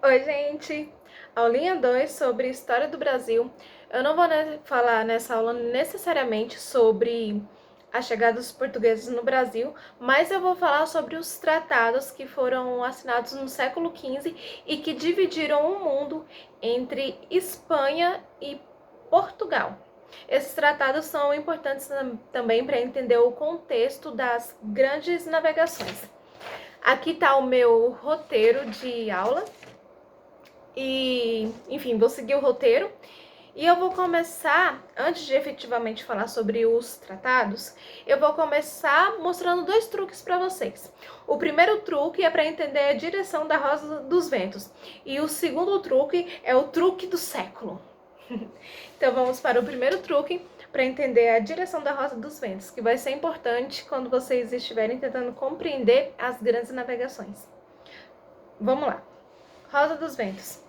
Oi, gente! Aulinha 2 sobre História do Brasil. Eu não vou falar nessa aula necessariamente sobre a chegada dos portugueses no Brasil, mas eu vou falar sobre os tratados que foram assinados no século XV e que dividiram o mundo entre Espanha e Portugal. Esses tratados são importantes também para entender o contexto das grandes navegações. Aqui está o meu roteiro de aula. E, enfim, vou seguir o roteiro. E eu vou começar, antes de efetivamente falar sobre os tratados, eu vou começar mostrando dois truques para vocês. O primeiro truque é para entender a direção da Rosa dos Ventos. E o segundo truque é o truque do século. Então vamos para o primeiro truque para entender a direção da Rosa dos Ventos, que vai ser importante quando vocês estiverem tentando compreender as grandes navegações. Vamos lá. Rosa dos Ventos.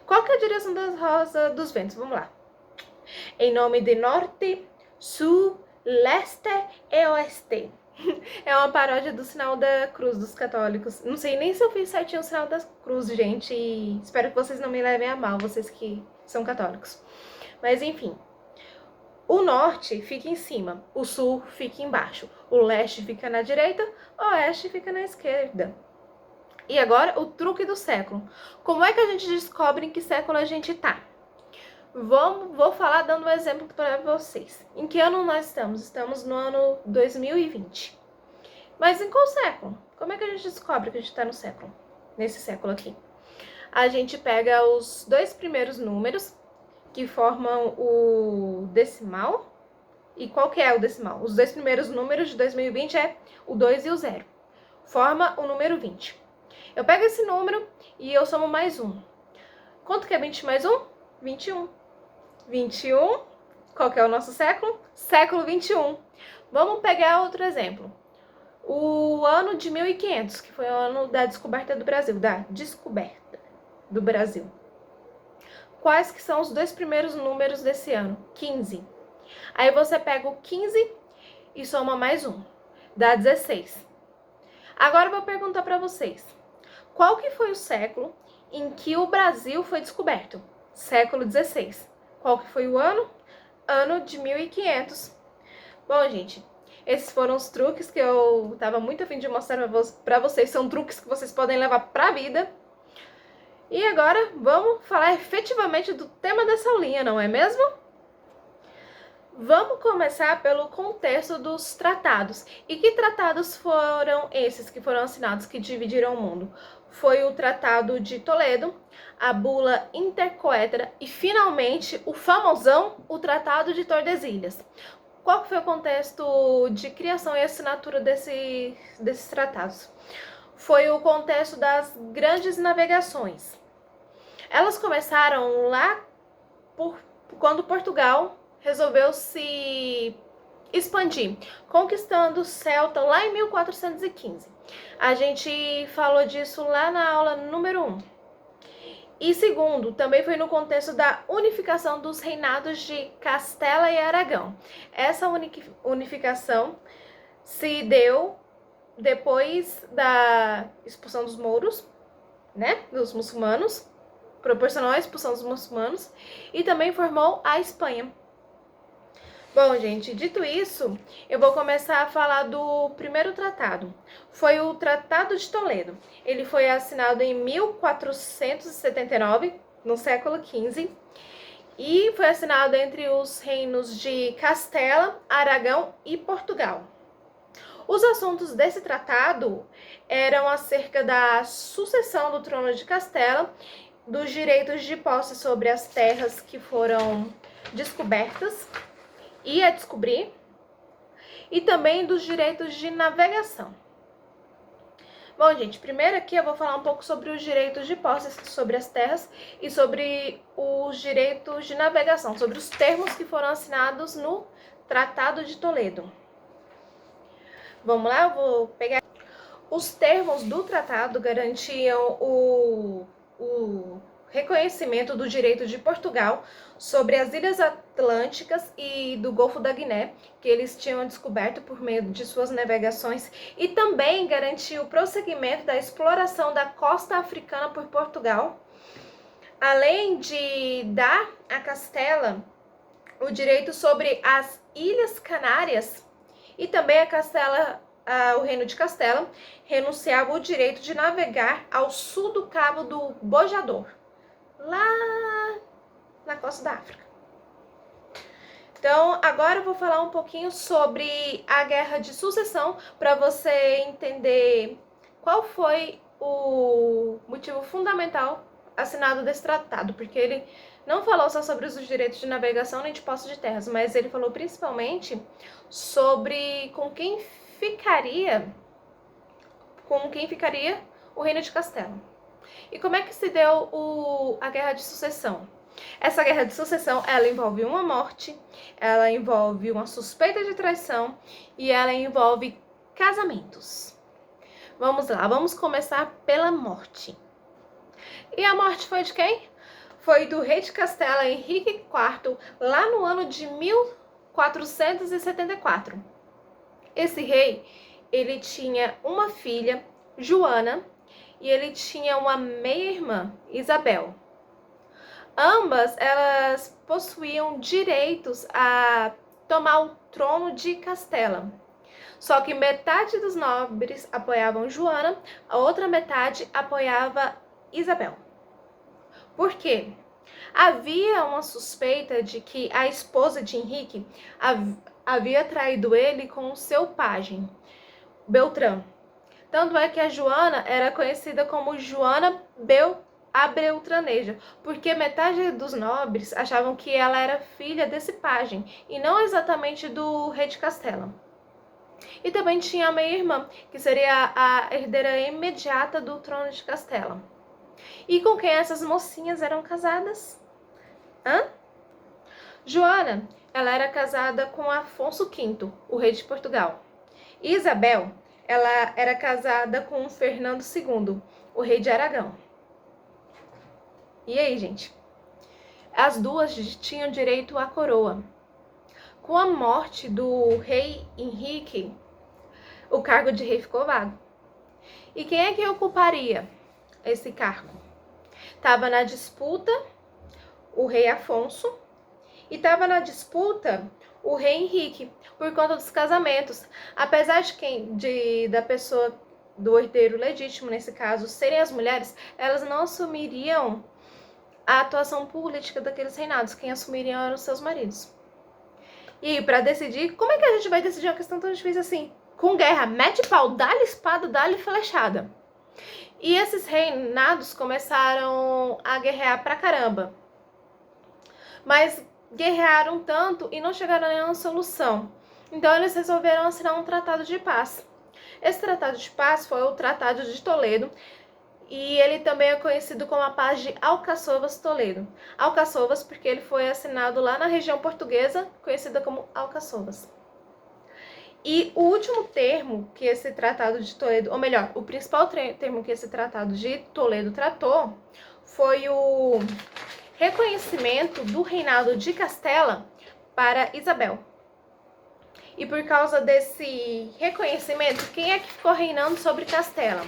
Qual que é a direção da Rosa dos Ventos? Vamos lá. Em nome de norte, sul, leste e oeste. É uma paródia do sinal da cruz dos católicos. Não sei nem se eu fiz certinho o sinal da cruz, gente. E espero que vocês não me levem a mal, vocês que são católicos. Mas enfim. O norte fica em cima, o sul fica embaixo, o leste fica na direita, o oeste fica na esquerda. E agora, o truque do século. Como é que a gente descobre em que século a gente tá? Vou falar dando um exemplo para vocês. Em que ano nós estamos? Estamos no ano 2020. Mas em qual século? Como é que a gente descobre que a gente está no século? Nesse século aqui. A gente pega os dois primeiros números, que formam o decimal. E qual que é o decimal? Os dois primeiros números de 2020 é o 2 e o 0. Forma o número 20. Eu pego esse número e eu somo mais um. Quanto que é 20 mais 1? 21. 21. Qual que é o nosso século? Século 21. Vamos pegar outro exemplo. O ano de 1500, que foi o ano da descoberta do Brasil. Da descoberta do Brasil. Quais que são os dois primeiros números desse ano? 15. Aí você pega o 15 e soma mais um. Dá 16. Agora eu vou perguntar para vocês. Qual que foi o século em que o Brasil foi descoberto? Século XVI. Qual que foi o ano? Ano de 1500. Bom, gente, esses foram os truques que eu tava muito a fim de mostrar para vocês. São truques que vocês podem levar para a vida. E agora vamos falar efetivamente do tema dessa aulinha, não é mesmo? Vamos começar pelo contexto dos tratados. E que tratados foram esses que foram assinados, que dividiram o mundo? Foi o Tratado de Toledo, a Bula Intercoetera e, finalmente, o famosão, o Tratado de Tordesilhas. Qual foi o contexto de criação e assinatura desses tratados? Foi o contexto das grandes navegações. Elas começaram lá quando Portugal resolveu se expandir, conquistando Celta lá em 1415. A gente falou disso lá na aula número 1. E segundo, também foi no contexto da unificação dos reinados de Castela e Aragão. Essa unificação se deu depois da expulsão dos mouros, né, dos muçulmanos, proporcionou a expulsão dos muçulmanos e também formou a Espanha. Bom, gente, dito isso, eu vou começar a falar do primeiro tratado. Foi o Tratado de Toledo. Ele foi assinado em 1479, no século XV, e foi assinado entre os reinos de Castela, Aragão e Portugal. Os assuntos desse tratado eram acerca da sucessão do trono de Castela, dos direitos de posse sobre as terras que foram descobertas e a descobrir, e também dos direitos de navegação. Bom, gente, primeiro aqui eu vou falar um pouco sobre os direitos de posse sobre as terras e sobre os direitos de navegação, sobre os termos que foram assinados no Tratado de Toledo. Vamos lá, eu vou pegar. Os termos do tratado garantiam o reconhecimento do direito de Portugal sobre as Ilhas Atlânticas e do Golfo da Guiné, que eles tinham descoberto por meio de suas navegações, e também garantiu o prosseguimento da exploração da costa africana por Portugal além de dar a Castela o direito sobre as Ilhas Canárias e também o Reino de Castela renunciava o direito de navegar ao sul do Cabo do Bojador, lá na costa da África. Então, agora eu vou falar um pouquinho sobre a Guerra de Sucessão, para você entender qual foi o motivo fundamental assinado desse tratado, porque ele não falou só sobre os direitos de navegação nem de posse de terras, mas ele falou principalmente sobre com quem ficaria o Reino de Castela. E como é que se deu a Guerra de Sucessão? Essa Guerra de Sucessão, ela envolve uma morte, ela envolve uma suspeita de traição e ela envolve casamentos. Vamos lá, vamos começar pela morte. E a morte foi de quem? Foi do rei de Castela, Henrique IV, lá no ano de 1474. Esse rei, ele tinha uma filha, Joana, e ele tinha uma meia-irmã, Isabel. Ambas, elas possuíam direitos a tomar o trono de Castela. Só que metade dos nobres apoiavam Joana, a outra metade apoiava Isabel. Por quê? Havia uma suspeita de que a esposa de Henrique havia traído ele com o seu pajem, Beltrão. Tanto é que a Joana era conhecida como Joana Abeltraneja, porque metade dos nobres achavam que ela era filha desse pajem, e não exatamente do rei de Castela. E também tinha a meia-irmã, que seria a herdeira imediata do trono de Castela. E com quem essas mocinhas eram casadas? Joana, ela era casada com Afonso V, o rei de Portugal. E Isabel, ela era casada com Fernando II, o rei de Aragão. E aí, gente? As duas tinham direito à coroa. Com a morte do rei Henrique, o cargo de rei ficou vago. E quem é que ocuparia esse cargo? Estava na disputa o rei Afonso e estava na disputa o rei Henrique, por conta dos casamentos. Apesar da pessoa, do herdeiro legítimo, nesse caso, serem as mulheres, elas não assumiriam a atuação política daqueles reinados. Quem assumiriam eram os seus maridos. E para decidir, como é que a gente vai decidir uma questão tão difícil assim? Com guerra, mete pau, dá-lhe espada, dá-lhe flechada. E esses reinados começaram a guerrear pra caramba. Mas guerrearam tanto e não chegaram a nenhuma solução. Então eles resolveram assinar um tratado de paz. Esse tratado de paz foi o Tratado de Toledo, e ele também é conhecido como a Paz de Alcaçovas-Toledo. Alcaçovas porque ele foi assinado lá na região portuguesa, conhecida como Alcaçovas. E o último termo que esse Tratado de Toledo, ou melhor, o principal termo que esse Tratado de Toledo tratou, foi o reconhecimento do reinado de Castela para Isabel. E por causa desse reconhecimento, quem é que ficou reinando sobre Castela?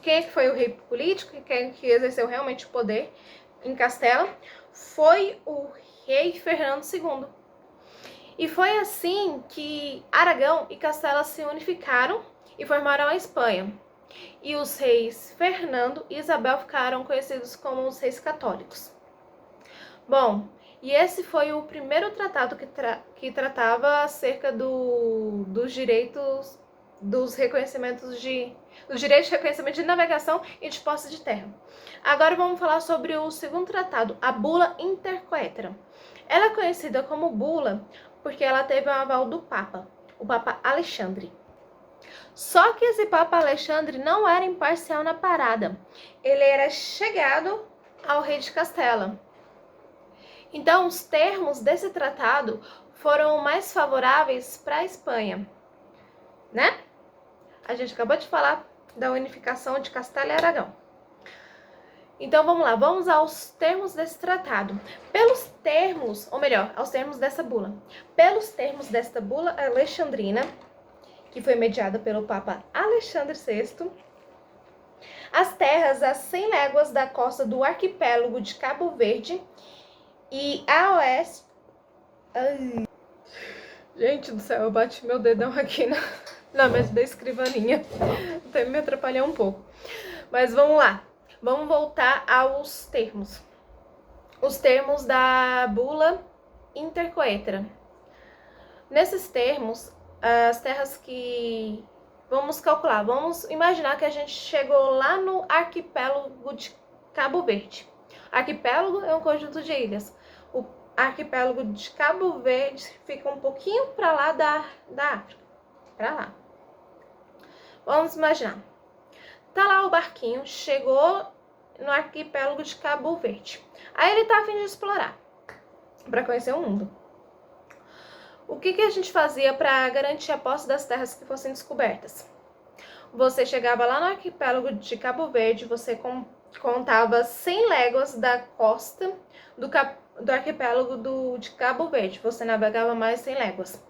Quem é que foi o rei político, quem é que exerceu realmente o poder em Castela? Foi o rei Fernando II. E foi assim que Aragão e Castela se unificaram e formaram a Espanha. E os reis Fernando e Isabel ficaram conhecidos como os reis católicos. Bom, e esse foi o primeiro tratado que tratava acerca dos direitos, dos direitos de reconhecimento de navegação e de posse de terra. Agora vamos falar sobre o segundo tratado, a Bula Intercoetera. Ela é conhecida como bula porque ela teve o aval do Papa, o Papa Alexandre. Só que esse Papa Alexandre não era imparcial na parada. Ele era chegado ao rei de Castela. Então, os termos desse tratado foram mais favoráveis para a Espanha, né? A gente acabou de falar da unificação de Castela e Aragão. Então, vamos lá, vamos aos termos desse tratado. Pelos termos, ou melhor, aos termos dessa bula. Pelos termos desta bula alexandrina, que foi mediada pelo Papa Alexandre VI, as terras a 100 léguas da costa do arquipélago de Cabo Verde e a oeste... Ai. Gente do céu, eu bati meu dedão aqui na mesa da escrivaninha. Até me atrapalhar um pouco. Mas vamos lá. Vamos voltar aos termos. Os termos da bula intercoetra. Nesses termos, as terras que... Vamos calcular, vamos imaginar que a gente chegou lá no arquipélago de Cabo Verde. Arquipélago é um conjunto de ilhas. O arquipélago de Cabo Verde fica um pouquinho para lá da África. Para lá. Vamos imaginar. Tá lá o barquinho, chegou no arquipélago de Cabo Verde. Aí ele tá a fim de explorar, para conhecer o mundo. O que a gente fazia para garantir a posse das terras que fossem descobertas? Você chegava lá no arquipélago de Cabo Verde, você contava 100 léguas da costa do arquipélago de Cabo Verde. Você navegava mais 100 léguas.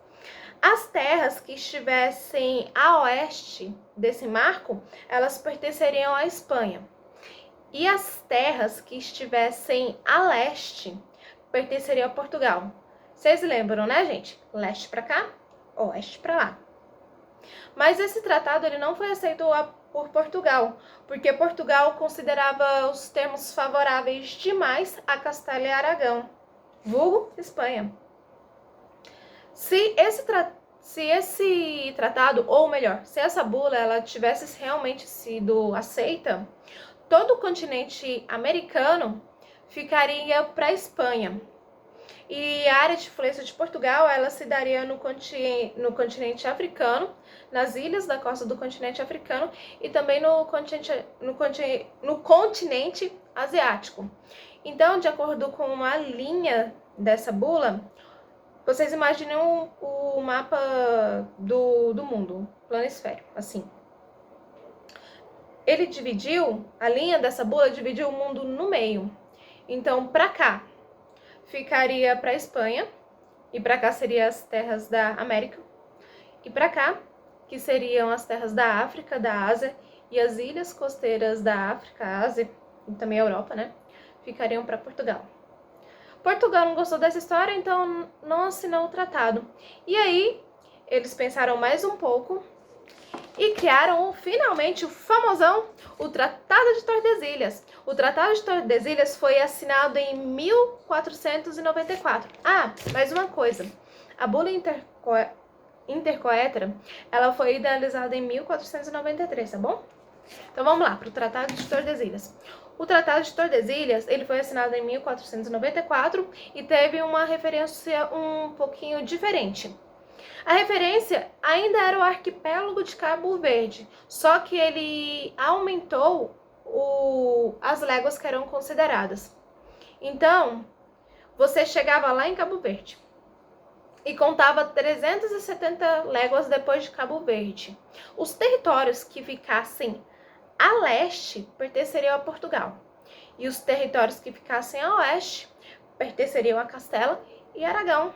As terras que estivessem a oeste desse marco, elas pertenceriam à Espanha. E as terras que estivessem a leste pertenceriam a Portugal. Vocês lembram, né, gente? Leste para cá, oeste para lá. Mas esse tratado ele não foi aceito por Portugal, porque Portugal considerava os termos favoráveis demais a Castela e Aragão, vulgo Espanha. Se esse tratado, ou melhor, se essa bula ela tivesse realmente sido aceita, todo o continente americano ficaria para a Espanha. E a área de influência de Portugal, ela se daria no continente africano, nas ilhas da costa do continente africano e também no continente asiático. Então, de acordo com uma linha dessa bula, vocês imaginam o mapa do mundo, planisfério, assim. Ele dividiu, a linha dessa bula dividiu o mundo no meio. Então, para cá, ficaria para a Espanha, e para cá seriam as terras da América, e para cá, que seriam as terras da África, da Ásia, e as ilhas costeiras da África, Ásia, e também a Europa, né, ficariam para Portugal. Portugal não gostou dessa história, então não assinou o tratado. E aí, eles pensaram mais um pouco e criaram finalmente o famosão, o Tratado de Tordesilhas. O Tratado de Tordesilhas foi assinado em 1494. Ah, mais uma coisa. A bula intercoetra, ela foi idealizada em 1493, tá bom? Então vamos lá para o Tratado de Tordesilhas. O Tratado de Tordesilhas, ele foi assinado em 1494 e teve uma referência um pouquinho diferente. A referência ainda era o arquipélago de Cabo Verde, só que ele aumentou as léguas que eram consideradas. Então, você chegava lá em Cabo Verde e contava 370 léguas depois de Cabo Verde. Os territórios que ficassem a leste pertenceriam a Portugal, e os territórios que ficassem a oeste pertenceriam a Castela e Aragão.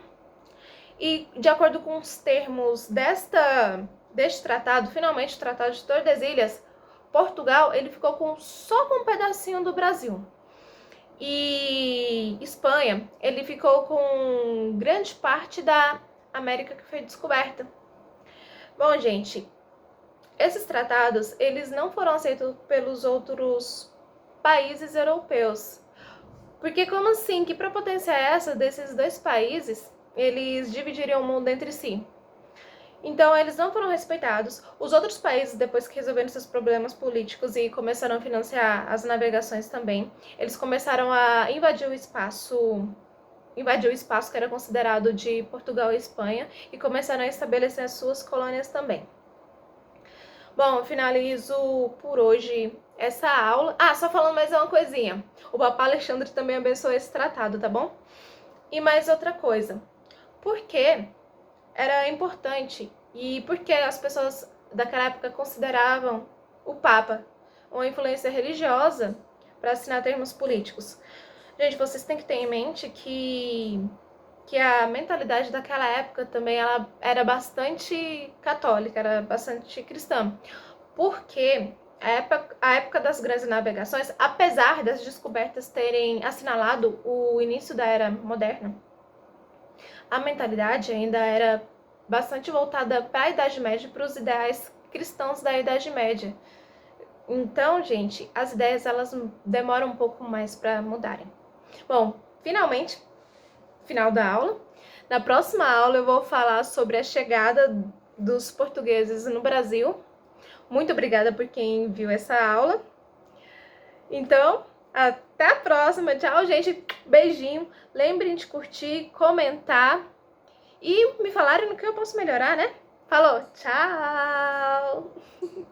E, de acordo com os termos deste tratado, finalmente o Tratado de Tordesilhas, Portugal ele ficou só com um pedacinho do Brasil. E Espanha, ele ficou com grande parte da América que foi descoberta. Bom, gente, esses tratados, eles não foram aceitos pelos outros países europeus. Porque como assim? Que prepotência é essa desses dois países? Eles dividiriam o mundo entre si. Então, eles não foram respeitados. Os outros países, depois que resolveram seus problemas políticos e começaram a financiar as navegações também, eles começaram a invadir o espaço que era considerado de Portugal e Espanha, e começaram a estabelecer as suas colônias também. Bom, eu finalizo por hoje essa aula. Ah, só falando mais uma coisinha. O Papa Alexandre também abençoou esse tratado, tá bom? E mais outra coisa. Por que era importante e por que as pessoas daquela época consideravam o Papa uma influência religiosa para assinar termos políticos? Gente, vocês têm que ter em mente que a mentalidade daquela época também ela era bastante católica, era bastante cristã. Por quê? A época das grandes navegações, apesar das descobertas terem assinalado o início da era moderna, a mentalidade ainda era bastante voltada para a Idade Média e para os ideais cristãos da Idade Média. Então, gente, as ideias elas demoram um pouco mais para mudarem. Bom, finalmente, final da aula. Na próxima aula eu vou falar sobre a chegada dos portugueses no Brasil. Muito obrigada por quem viu essa aula. Então, até a próxima. Tchau, gente. Beijinho. Lembrem de curtir, comentar e me falarem no que eu posso melhorar, né? Falou, tchau!